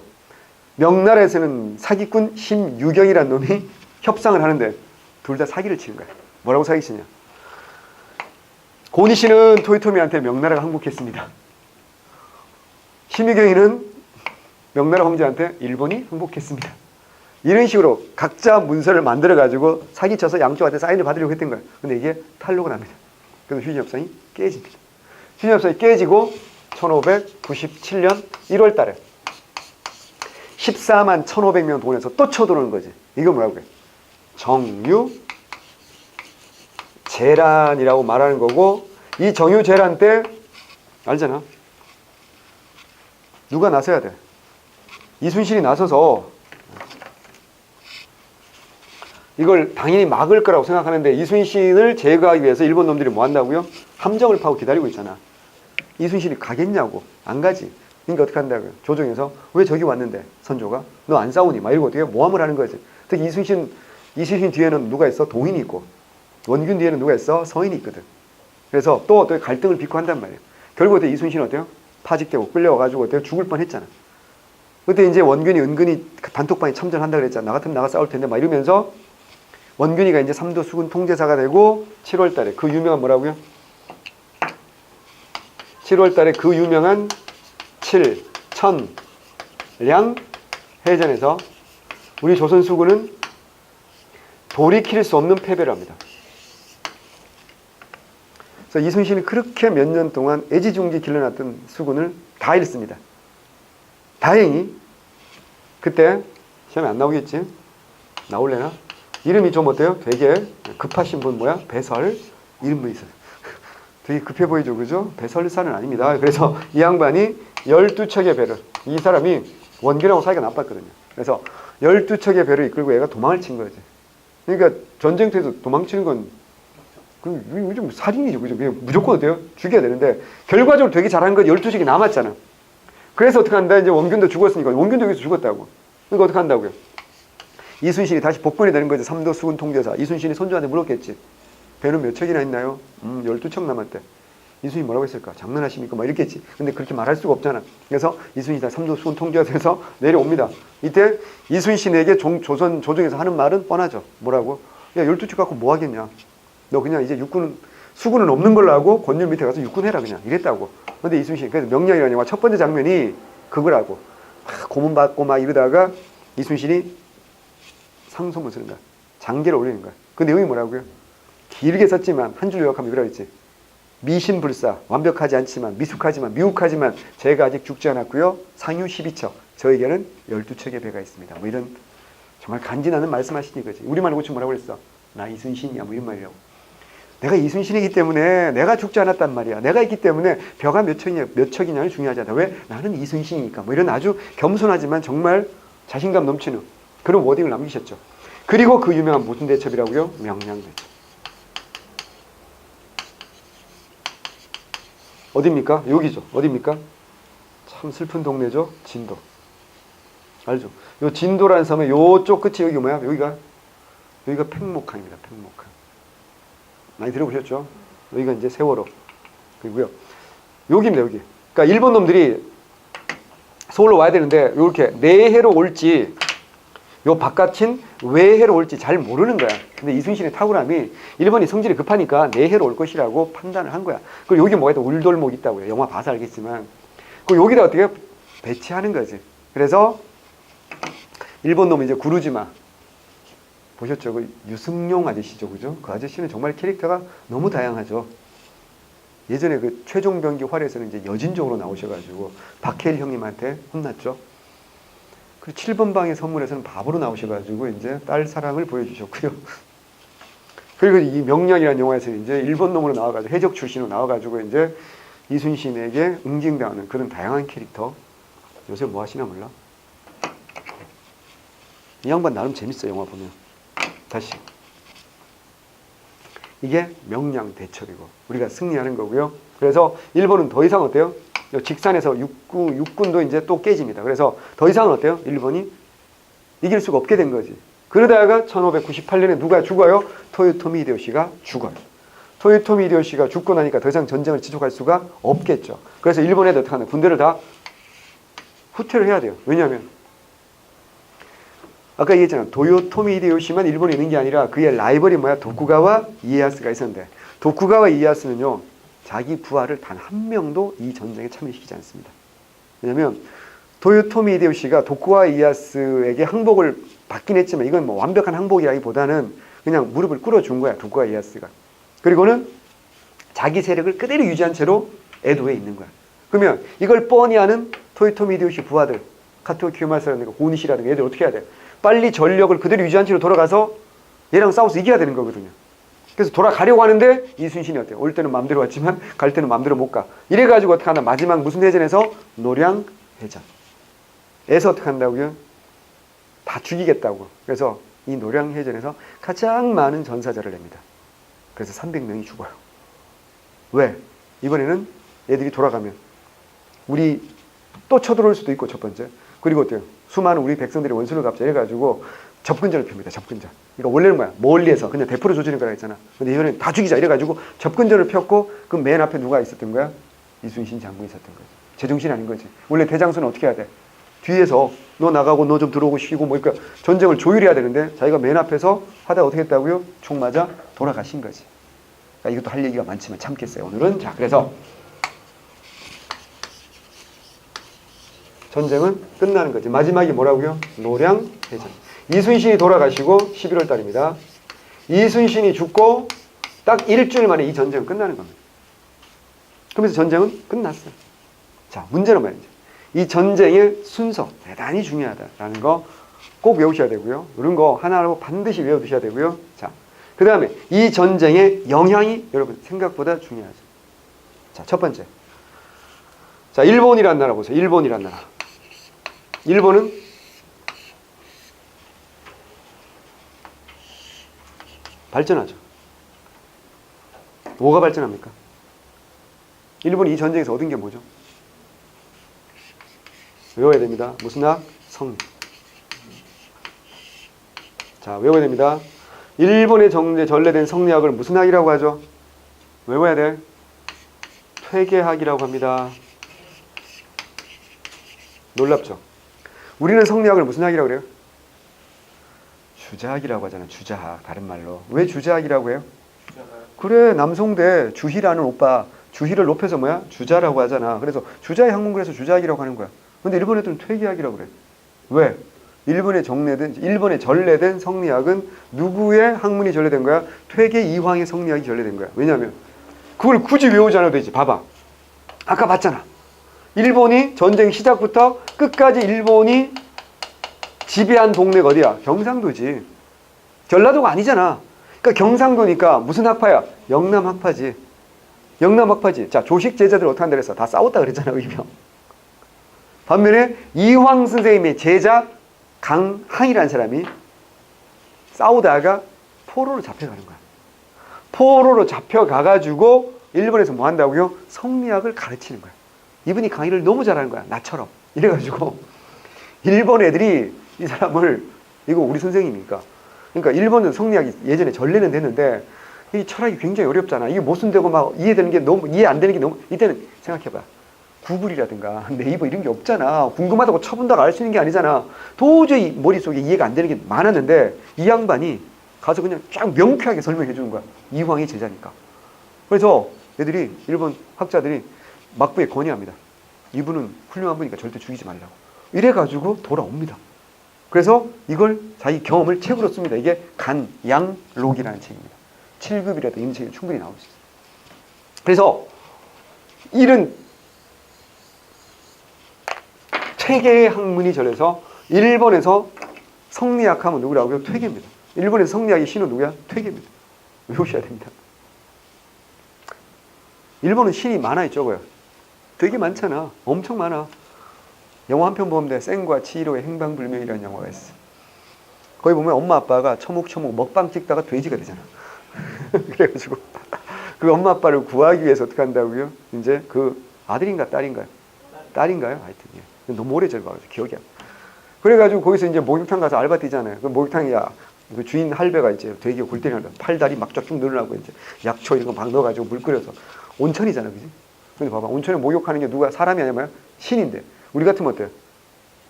명나라에서는 사기꾼 심유경이라는 놈이 협상을 하는데 둘 다 사기를 치는 거야. 뭐라고 사기치냐? 고우니시는 토요토미한테 명나라가 항복했습니다. 심유경이는 명나라 황제한테 일본이 항복했습니다. 이런 식으로 각자 문서를 만들어가지고 사기쳐서 양쪽한테 사인을 받으려고 했던 거예요. 근데 이게 탄로가 납니다. 그래서 휴전협상이 깨집니다. 휴전협상이 깨지고 1597년 1월 달에 14만 1500명 동원해서 또 쳐들어오는 거지. 이거 뭐라고 해? 정유재란이라고 말하는 거고, 이 정유재란 때 알잖아. 누가 나서야 돼? 이순신이 나서서 이걸 당연히 막을 거라고 생각하는데 이순신을 제거하기 위해서 일본 놈들이 뭐 한다고요? 함정을 파고 기다리고 있잖아. 이순신이 가겠냐고. 안 가지. 그러니까 어떻게 한다고요? 조정에서 왜 저기 왔는데 선조가? 너 안 싸우니? 막 이러고 어떻게 모함을 하는 거지. 특히 이순신 뒤에는 누가 있어? 동인이 있고 원균 뒤에는 누가 있어? 서인이 있거든. 그래서 또 갈등을 빚고 한단 말이에요. 결국 어때? 이순신은 어때요? 파직되고 끌려와가지고 어때요? 죽을 뻔했잖아. 그때 이제 원균이 은근히 단톡방에 참전한다 그랬잖아. 나 같으면 나가 싸울 텐데 막 이러면서 원균이가 이제 삼도 수군 통제사가 되고 7월 달에 그 유명한 뭐라고요? 7월 달에 그 유명한 7,000량 해전에서 우리 조선 수군은 돌이킬 수 없는 패배를 합니다. 그래서 이순신이 그렇게 몇 년 동안 애지중지 길러놨던 수군을 다 잃습니다. 다행히 그때 시험에 안 나오겠지? 나올래나? 이름이 좀 어때요? 되게 급하신 분 뭐야? 배설 이름도 있어요. 되게 급해 보이죠, 그죠? 배설사는 아닙니다. 그래서 이 양반이 12척의 배를, 이 사람이 원균하고 사이가 나빴거든요. 그래서 12척의 배를 이끌고 얘가 도망을 친 거지. 그러니까 전쟁터에서 도망치는 건 요즘 살인이죠, 그죠? 그냥 무조건 어때요? 죽여야 되는데 결과적으로 되게 잘한 건 12척이 남았잖아. 그래서 어떻게 한다? 이제 원균도 죽었으니까 원균도 여기서 죽었다고. 그러니까 어떻게 한다고요? 이순신이 다시 복권이 되는 거죠. 삼도 수군 통제사. 이순신이 손주한테 물었겠지. 배는 몇 척이나 있나요? 12척 남았대. 이순신이 뭐라고 했을까? 장난하십니까? 막 이랬겠지. 근데 그렇게 말할 수가 없잖아. 그래서 이순신이 삼도 수군 통제사 돼서 내려옵니다. 이때 이순신에게 조선 조정에서 하는 말은 뻔하죠. 뭐라고? 야, 12척 갖고 뭐 하겠냐? 너 그냥 이제 수군은 없는 걸로 하고 권율 밑에 가서 육군 해라 그냥. 이랬다고. 근데 이순신, 그래서 명량이라는 영화 첫 번째 장면이 그거라고. 막 고문받고 막 이러다가 이순신이 상소문 쓰는 거야. 장계를 올리는 거야. 그 내용이 뭐라고요? 길게 썼지만 한 줄 요약하면 이거라고 했지. 미신불사, 완벽하지 않지만 미숙하지만 미혹하지만 제가 아직 죽지 않았고요. 상유 12척, 저에게는 12척의 배가 있습니다. 뭐 이런 정말 간지나는 말씀하시니 거지. 우리말로 고치 뭐라고 그랬어? 나 이순신이야 뭐 이런 말이라고. 내가 이순신이기 때문에 내가 죽지 않았단 말이야. 내가 있기 때문에 벼가 몇 척이냐는 중요하지 않다. 왜? 나는 이순신이니까. 뭐 이런 아주 겸손하지만 정말 자신감 넘치는 그런 워딩을 남기셨죠. 그리고 그 유명한 무슨 대첩이라고요? 명량대첩. 어디입니까? 여기죠. 어디입니까? 참 슬픈 동네죠. 진도. 알죠? 요 진도라는 섬의 요쪽 끝이 여기 뭐야? 여기가 팽목항입니다. 팽목항. 많이 들어보셨죠? 여기가 이제 세월호. 그리고요. 여기입니다. 여기. 그러니까 일본 놈들이 서울로 와야 되는데 이렇게 내해로 올지 요 바깥인 외해로 올지 잘 모르는 거야. 근데 이순신의 탁월함이 일본이 성질이 급하니까 내해로 올 것이라고 판단을 한 거야. 그리고 여기 뭐가 있다? 울돌목 있다고요. 영화 봐서 알겠지만. 그 여기다 어떻게 배치하는 거지. 그래서 일본 놈은 이제 구루지마. 보셨죠? 그 유승용 아저씨죠. 그죠? 그 아저씨는 정말 캐릭터가 너무 다양하죠. 예전에 그 최종병기 활에서는 이제 여진적으로 나오셔가지고 박해일 형님한테 혼났죠. 그리고 7번 방의 선물에서는 바보로 나오셔가지고 이제 딸 사랑을 보여주셨고요. 그리고 이 명량이라는 영화에서 이제 일본 놈으로 나와가지고 해적 출신으로 나와가지고 이제 이순신에게 응징당하는 그런 다양한 캐릭터. 요새 뭐 하시나 몰라? 이 양반 나름 재밌어요. 영화 보면. 다시. 이게 명량 대첩이고 우리가 승리하는 거고요. 그래서 일본은 더 이상 어때요? 직산에서 육군도 이제 또 깨집니다. 그래서 더 이상은 어때요? 일본이 이길 수가 없게 된 거지. 그러다가 1598년에 누가 죽어요? 토요토미 히데요시가 죽어요. 토요토미 히데요시가 죽고 나니까 더 이상 전쟁을 지속할 수가 없겠죠. 그래서 일본 애들 어떻게 하냐? 군대를 다 후퇴를 해야 돼요. 왜냐하면 아까 얘기했잖아. 도요토미 히데요시만 일본에 있는 게 아니라 그의 라이벌이 뭐야? 도쿠가와 이에야스가 있었는데 도쿠가와 이에야스는요. 자기 부하를 단 한 명도 이 전쟁에 참여시키지 않습니다. 왜냐하면 도요토미 히데요시가 도쿠가와 이에야스에게 항복을 받긴 했지만 이건 뭐 완벽한 항복이라기보다는 그냥 무릎을 꿇어준 거야. 도쿠가와 이에야스가. 그리고는 자기 세력을 그대로 유지한 채로 에도에 있는 거야. 그러면 이걸 뻔히 아는 토요토미 히데요시 부하들 카토 키요마사라든가 고니시라든가 얘들 어떻게 해야 돼? 빨리 전력을 그대로 유지한 채로 돌아가서 얘랑 싸워서 이겨야 되는 거거든요. 그래서 돌아가려고 하는데 이순신이 어때요? 올 때는 마음대로 왔지만 갈 때는 마음대로 못 가. 이래가지고 어떻게 하나 마지막 무슨 해전에서 노량해전에서 어떻게 한다고요? 다 죽이겠다고. 그래서 이 노량해전에서 가장 많은 전사자를 냅니다. 그래서 300명이 죽어요. 왜? 이번에는 애들이 돌아가면 우리 또 쳐들어올 수도 있고 첫 번째. 그리고 어때요? 수많은 우리 백성들이 원수를 갚자 이래가지고 접근전을 펴니다. 접근전. 그러니까 원래는 뭐야? 멀리에서 그냥 대포로 조지는 거라 했잖아. 근데 이번엔 다 죽이자 이래가지고 접근전을 폈고 그 맨 앞에 누가 있었던 거야? 이순신 장군이 있었던 거지. 제정신이 아닌 거지. 원래 대장수는 어떻게 해야 돼? 뒤에서 너 나가고 너 좀 들어오고 쉬고 뭐 그러니까 전쟁을 조율해야 되는데 자기가 맨 앞에서 하다가 어떻게 했다고요? 총 맞아 돌아가신 거지. 그러니까 이것도 할 얘기가 많지만 참겠어요. 오늘은 자 그래서 전쟁은 끝나는 거지. 마지막이 뭐라고요? 노량해전. 이순신이 돌아가시고 11월 달입니다. 이순신이 죽고 딱 일주일 만에 이 전쟁은 끝나는 겁니다. 그러면서 전쟁은 끝났어요. 자, 문제는 뭐예요? 이 전쟁의 순서 대단히 중요하다라는 거 꼭 외우셔야 되고요. 이런 거 하나로 반드시 외워두셔야 되고요. 자, 그 다음에 이 전쟁의 영향이 여러분 생각보다 중요하죠. 자, 첫 번째. 자, 일본이란 나라 보세요. 일본이란 나라. 일본은 발전하죠. 뭐가 발전합니까? 일본이 이 전쟁에서 얻은 게 뭐죠? 외워야 됩니다. 무슨 학? 성리. 자, 외워야 됩니다. 일본의 전래된 성리학을 무슨 학이라고 하죠? 외워야 돼. 퇴계학이라고 합니다. 놀랍죠? 우리는 성리학을 무슨 학이라고 그래요? 주자학이라고 하잖아요. 주자학. 다른 말로. 왜 주자학이라고 해요? 그래, 남송대 주희라는 오빠. 주희를 높여서 뭐야? 주자라고 하잖아. 그래서 주자의 학문 그래서 주자학이라고 하는 거야. 근데 일본 애들은 퇴계학이라고 그래. 왜? 일본에 전래된 성리학은 누구의 학문이 전래된 거야? 퇴계 이황의 성리학이 전래된 거야. 왜냐하면 그걸 굳이 외우지 않아도 되지. 봐봐. 아까 봤잖아. 일본이 전쟁 시작부터 끝까지 일본이 지배한 동네가 어디야? 경상도지. 전라도가 아니잖아. 그러니까 경상도니까 무슨 학파야? 영남 학파지. 영남 학파지. 자, 조식 제자들 어떻게 한다 그랬어? 다 싸웠다 그랬잖아, 의병. 반면에 이황 선생님의 제자 강항이라는 사람이 싸우다가 포로로 잡혀가는 거야. 포로로 잡혀가가지고 일본에서 뭐 한다고요? 성리학을 가르치는 거야. 이분이 강의를 너무 잘하는 거야. 나처럼. 이래가지고 일본 애들이 이 사람을, 이거 우리 선생님이니까. 그러니까 일본은 성리학이 예전에 전례는 됐는데 이 철학이 굉장히 어렵잖아. 이게 모순되고 막 이해되는 게 너무, 이해 안 되는 게 너무, 이때는 생각해봐. 구글이라든가 네이버 이런 게 없잖아. 궁금하다고 쳐본다고 알 수 있는 게 아니잖아. 도저히 머릿속에 이해가 안 되는 게 많았는데 이 양반이 가서 그냥 쫙 명쾌하게 설명해 주는 거야. 이황의 제자니까. 그래서 애들이, 일본 학자들이 막부에 건의합니다. 이분은 훌륭한 분이니까 절대 죽이지 말라고. 이래가지고 돌아옵니다. 그래서 이걸 자기 경험을 책으로 씁니다. 이게 간양록이라는 책입니다. 7급이라도 이런 책이 충분히 나올 수 있어요. 그래서 이런 퇴계의 학문이 전해서 일본에서 성리학 하면 누구라고요? 퇴계입니다. 일본에서 성리학의 신은 누구야? 퇴계입니다. 외우셔야 됩니다. 일본은 신이 많아요, 적어요? 되게 많잖아. 엄청 많아. 영화 한 편 보면 돼. 생과 치히로의 행방불명이라는 영화가 있어. 거기 보면 엄마 아빠가 처묵처묵 먹방 찍다가 돼지가 되잖아. 그래가지고 그 엄마 아빠를 구하기 위해서 어떻게 한다고요? 이제 그 아들인가 딸인가요? 딸인가요? 하여튼 예. 너무 오래 젊어가지고 기억이 안 나. 그래가지고 거기서 이제 목욕탕 가서 알바 뛰잖아요. 그 목욕탕이야. 그 주인 할배가 이제 되게 골때리는 거야. 팔다리 막 쫙쭉 늘어나고 이제 약초 이런 거 막 넣어가지고 물 끓여서 온천이잖아, 그지? 근데 봐봐, 온천에 목욕하는 게 누가 사람이 아니면 신인데 우리 같으면 어때?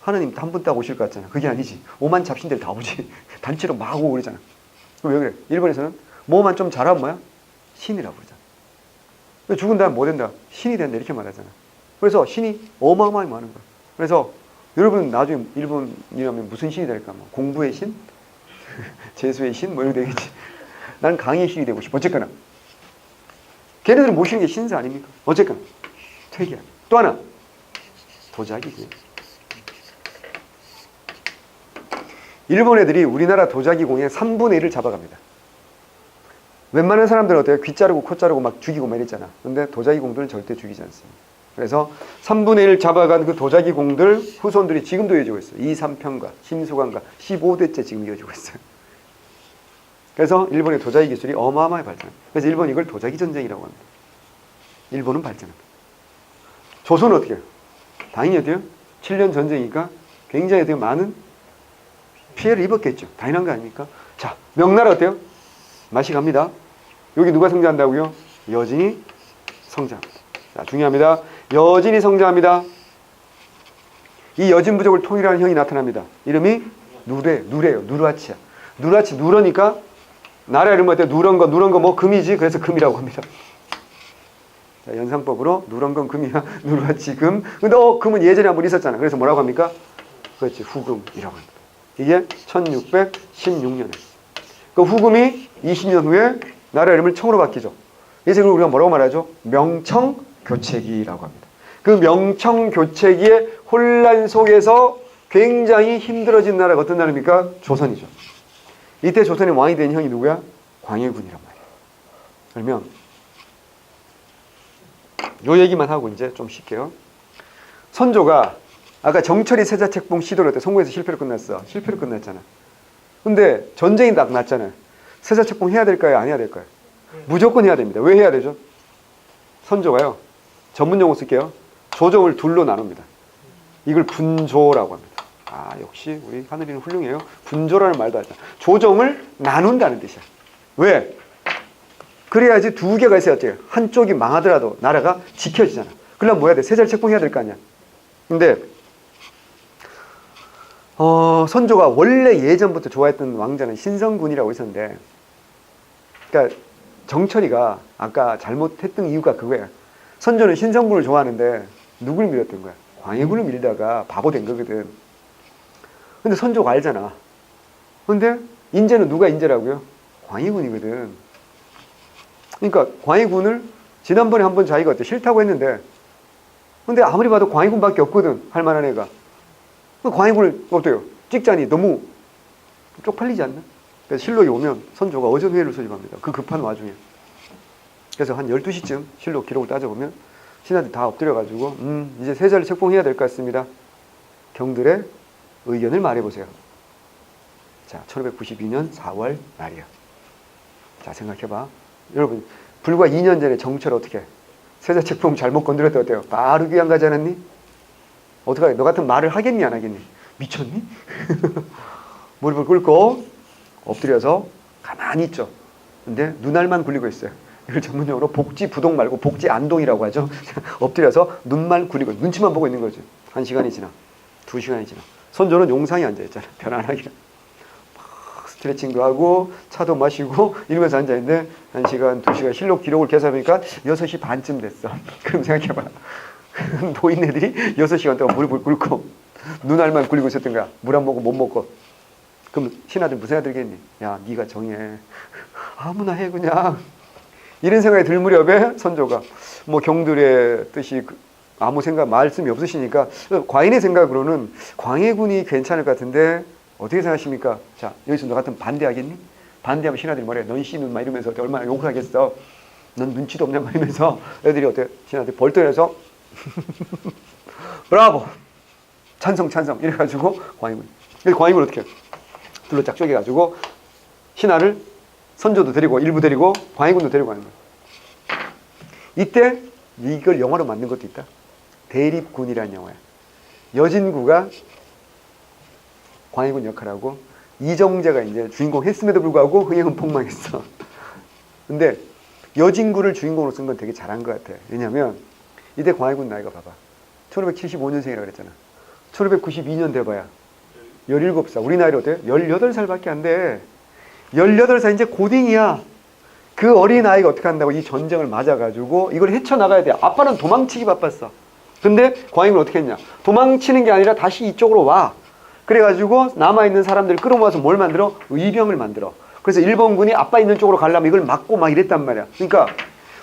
하느님 한 분 딱 오실 것 같잖아. 그게 아니지. 오만 잡신들 다 오지. 단체로 막 오고 그러잖아. 그럼 왜 그래? 일본에서는 뭐만 좀 잘하면 뭐야? 신이라고 그러잖아. 죽은 다음 뭐 된다? 신이 된다 이렇게 말하잖아. 그래서 신이 어마어마하게 많은 거야. 그래서 여러분 나중에 일본이라면 무슨 신이 될까? 뭐 공부의 신? 재수의 신? 뭐 이런 되겠지. 난 강의 신이 되고 싶어. 어쨌거나 걔네들은 모시는 게 신사 아닙니까? 어쨌거나 퇴계야. 또 하나 도자기고요. 일본 애들이 우리나라 도자기 공의 3분의 1을 잡아갑니다. 웬만한 사람들은 어때요? 귀 자르고 코 자르고 막 죽이고 막 이랬잖아. 근데 도자기 공들은 절대 죽이지 않습니다. 그래서 3분의 1 잡아간 그 도자기 공들 후손들이 지금도 이어지고 있어요. 2, 3편과 심수관과 15대째 지금 이어지고 있어요. 그래서 일본의 도자기 기술이 어마어마하게 발전합니다. 그래서 일본이 이걸 도자기 전쟁이라고 합니다. 일본은 발전합니다. 조선은 어떻게 해요? 당연히 어때요? 7년 전쟁이니까 굉장히 어때요? 많은 피해를 입었겠죠. 당연한 거 아닙니까? 자, 명나라 어때요? 맛이 갑니다. 여기 누가 성장한다고요? 여진이 성장합니다. 자, 중요합니다. 여진이 성장합니다. 이 여진 부족을 통일하는 형이 나타납니다. 이름이 누래요. 누르하치야. 누르하치, 누러니까 나라 이름 어때요? 누런 거 뭐 금이지. 그래서 금이라고 합니다. 자, 연상법으로 누런 건 금이야. 누르하치 금. 근데 금은 예전에 한번 있었잖아. 그래서 뭐라고 합니까? 그렇지, 후금이라고 합니다. 이게 1616년에. 그 후금이 20년 후에 나라 이름을 청으로 바뀌죠. 이제 우리가 뭐라고 말하죠? 명청 교체기라고 합니다. 그 명청 교체기의 혼란 속에서 굉장히 힘들어진 나라가 어떤 나라입니까? 조선이죠. 이때 조선의 왕이 된 형이 누구야? 광해군이란 말이에요. 그러면 요 얘기만 하고 이제 좀 쉴게요. 선조가 아까 정철이 세자책봉 시도를 할 때 성공해서 실패로 끝났어. 실패로 끝났잖아. 근데 전쟁이 딱 났잖아요. 세자책봉 해야 될까요? 안 해야 될까요? 무조건 해야 됩니다. 왜 해야 되죠? 선조가요. 전문 용어 쓸게요. 조정을 둘로 나눕니다. 이걸 분조라고 합니다. 아, 역시 우리 하늘이는 훌륭해요. 분조라는 말도 하잖아. 조정을 나눈다는 뜻이야. 왜? 그래야지 두 개가 있어야 어때요? 한쪽이 망하더라도 나라가 지켜지잖아. 그러려면 뭐 해야 돼? 세자책봉해야 될 거 아니야. 근데 선조가 원래 예전부터 좋아했던 왕자는 신성군이라고 있었는데, 그러니까 정철이가 아까 잘못했던 이유가 그거야. 선조는 신성군을 좋아하는데 누굴 밀었던 거야? 광해군을 밀다가 바보 된 거거든. 근데 선조가 알잖아. 근데 인재는 누가 인재라고요? 광해군이거든. 그러니까 광해군을 지난번에 한번 자기가 어때? 싫다고 했는데, 근데 아무리 봐도 광해군밖에 없거든. 할 만한 애가. 광해군을 어때요? 찍자니 너무 쪽팔리지 않나? 그래서 실록이 오면 선조가 어전회의를 소집합니다. 그 급한 와중에. 그래서 한 12시쯤 실록 기록을 따져보면 신하들이 다 엎드려가지고 이제 세자를 책봉해야 될 것 같습니다. 경들의 의견을 말해보세요. 자, 1592년 4월 말이야. 자, 생각해봐. 여러분, 불과 2년 전에 정철 어떻게 해? 세자 책봉 잘못 건드렸다 어때요? 바로 귀양 가지 않았니? 어떡하게? 너 같은 말을 하겠니 안 하겠니? 미쳤니? 무릎을 꿇고 엎드려서 가만히 있죠. 근데 눈알만 굴리고 있어요. 이걸 전문용어로 복지부동 말고 복지안동이라고 하죠. 엎드려서 눈만 굴리고 눈치만 보고 있는 거죠. 1시간이 지나 2시간이 지나 선조는 용상에 앉아있잖아. 편안하게 막 스트레칭도 하고 차도 마시고 이러면서 앉아있는데 1시간 2시간 실록 기록을 계산해보니까 6시 반쯤 됐어. 그럼 생각해봐. 노인네들이 6시간 동안 무릎을 꿇고 눈알만 굴리고 있었던 거야. 물 안 먹고 못 먹고. 그럼 신하들 무슨 생각 들겠니? 야, 네가 정해. 아무나 해 그냥. 이런 생각이 들 무렵에 선조가 뭐 경들의 뜻이 아무 생각 말씀이 없으시니까 과인의 생각으로는 광해군이 괜찮을 것 같은데 어떻게 생각하십니까? 자, 여기서 너 같으면 반대하겠니? 반대하면 신하들이 뭐래? 넌 씨눈 막 이러면서 얼마나 욕을 하겠어. 넌 눈치도 없냐 막 이러면서 애들이 어때? 신하들이 벌떡해서 브라보! 찬성 찬성 이래가지고 광해군. 그래서 광해군을 어떻게 해요? 둘로 쫙 쪼개가지고 신하를 선조도 데리고 일부 데리고 광해군도 데리고 가는 거예요. 이때 이걸 영화로 만든 것도 있다. 대립군이라는 영화야. 여진구가 광해군 역할하고 이정재가 이제 주인공 했음에도 불구하고 흥행은 폭망했어. 근데 여진구를 주인공으로 쓴 건 되게 잘한 것 같아. 왜냐면 이때 광해군 나이가 봐봐. 1575년생이라고 그랬잖아. 1592년 돼봐야 17살. 우리 나이로 어때? 18살밖에 안 돼. 18살 이제 고딩이야. 그 어린 아이가 어떻게 한다고 이 전쟁을 맞아가지고 이걸 헤쳐나가야 돼. 아빠는 도망치기 바빴어. 근데 광해군은 어떻게 했냐? 도망치는 게 아니라 다시 이쪽으로 와. 그래가지고 남아있는 사람들을 끌어모아서 뭘 만들어? 의병을 만들어. 그래서 일본군이 아빠 있는 쪽으로 가려면 이걸 막고 막 이랬단 말이야. 그러니까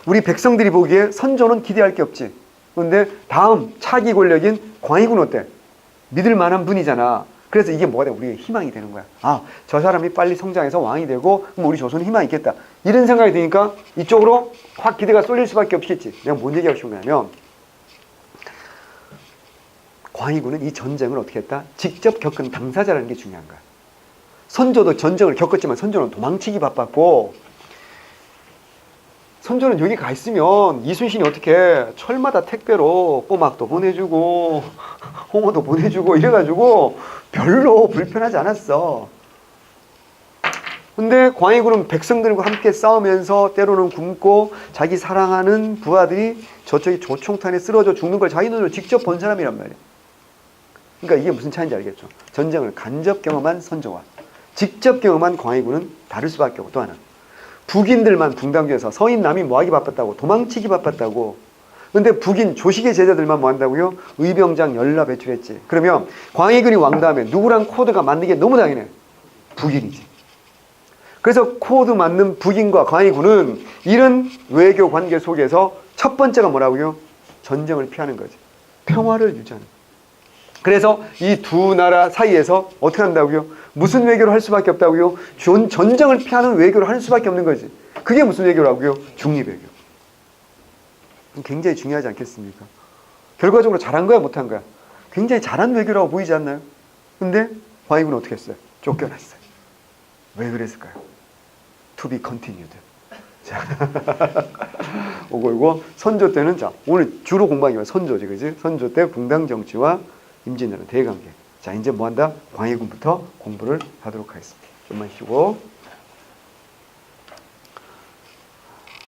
우리 백성들이 보기에 선조는 기대할 게 없지. 근데 다음 차기 권력인 광해군은 어때? 믿을 만한 분이잖아. 그래서 이게 뭐가 돼? 우리의 희망이 되는 거야. 아, 저 사람이 빨리 성장해서 왕이 되고 그럼 우리 조선은 희망이 있겠다. 이런 생각이 드니까 이쪽으로 확 기대가 쏠릴 수밖에 없겠지. 내가 뭔 얘기하고 싶은 거냐면 광해군은 이 전쟁을 어떻게 했다? 직접 겪은 당사자라는 게 중요한 거야. 선조도 전쟁을 겪었지만 선조는 도망치기 바빴고 선조는 여기 가 있으면 이순신이 어떻게 철마다 택배로 꼬막도 보내주고 홍어도 보내주고 이래가지고 별로 불편하지 않았어. 근데 광해군은 백성들과 함께 싸우면서 때로는 굶고 자기 사랑하는 부하들이 저쪽에 조총탄에 쓰러져 죽는 걸 자기 눈으로 직접 본 사람이란 말이야. 그러니까 이게 무슨 차이인지 알겠죠? 전쟁을 간접 경험한 선조와 직접 경험한 광해군은 다를 수밖에 없고 또 하나 북인들만 분당에서 서인 남이 뭐하기 바빴다고 도망치기 바빴다고. 근데 북인 조식의 제자들만 뭐 한다고요? 의병장 연라 배출했지. 그러면 광해군이 왕 다음에 누구랑 코드가 맞는 게 너무 당연해. 북인이지. 그래서 코드 맞는 북인과 광해군은 이런 외교 관계 속에서 첫 번째가 뭐라고요? 전쟁을 피하는 거지. 평화를 유지하는. 그래서 이 두 나라 사이에서 어떻게 한다고요? 무슨 외교를 할 수밖에 없다고요? 전쟁을 피하는 외교를 할 수밖에 없는 거지. 그게 무슨 외교라고요? 중립외교. 굉장히 중요하지 않겠습니까? 결과적으로 잘한 거야, 못한 거야? 굉장히 잘한 외교라고 보이지 않나요? 근데 광해군은 어떻게 했어요? 쫓겨났어요. 왜 그랬을까요? To be continued. 자, 오고 선조 때는, 자, 오늘 주로 공부하는 게 선조지, 그지? 선조 때 붕당 정치와 임진왜란 대관계. 자, 이제 뭐 한다? 광해군부터 공부를 하도록 하겠습니다. 좀만 쉬고.